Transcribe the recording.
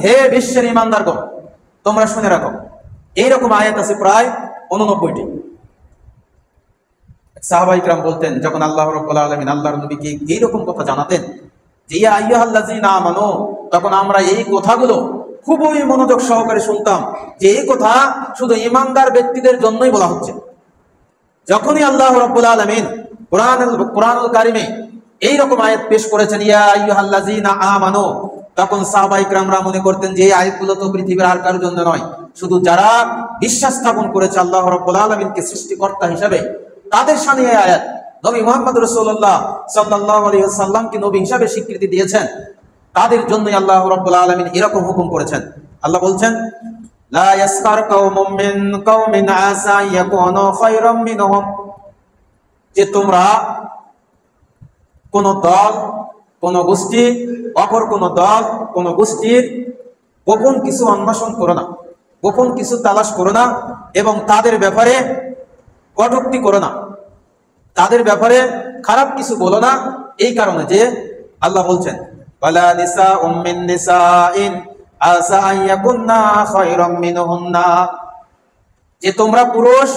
হে বিশ্বের ঈমানদারগণ তোমরা শুনে রাখো। এইরকম আয়াত আছে প্রায় 89টি। সাহাবায়ে কিরাম বলতেন যখন আল্লাহ রাব্বুল আলামিন আল্লাহর নবীকে এইরকম কথা জানাতেন যে ইয়া আইয়ুহাল্লাযীনা আমানু, তখন আমরা এই কথাগুলো খুবই মনোযোগ সহকারে শুনতাম যে এই কথা শুধু ঈমানদার ব্যক্তিদের জন্যই বলা হচ্ছে। যখনই আল্লাহ রাব্বুল আলামিন কুরআনুল কারীমে এইরকম আয়াত পেশ করেছেন ইয়া আইয়ুহাল্লাযীনা আমানু, তখন সাহাবায়ে কিরামরা মনে করতেন যে এই আয়াতগুলো তো পৃথিবীর আর কারোর জন্য নয়, শুধু যারা বিশ্বাস স্থাপন করেছে আল্লাহ রাব্বুল আলামিনকে সৃষ্টিকর্তা হিসাবে তাদের শানে এই আয়াত। নবী মুহাম্মদ রাসূলুল্লাহ সাল্লাল্লাহু আলাইহি ওয়াসাল্লামকে নবী হিসাবে স্বীকৃতি দিয়েছেন, তাদের জন্যই আল্লাহ রাব্বুল আলামিন এরকম হুকুম করেছেন। আল্লাহ বলছেন লা ইয়াসখার কওমুম মিন কওমিন আসা ইয়াকুনু খায়রাম মিনহুম, যে তোমরা কোন দল কোন গোষ্ঠী অপর কোন দল কোন গোষ্ঠীর গোপন কিছু অন্বেষণ করো না, গোপন কিছু তালাশ করো না, এবং তাদের ব্যাপারে কটূক্তি করো না, তাদের ব্যাপারে খারাপ কিছু বলো না। এই কারণে যে আল্লাহ বলছেন ওয়ালা নিসাউম মিন নিসাইন আসা আন ইয়াকুন্না খায়রাম মিনহুন্না, যে তোমরা পুরুষ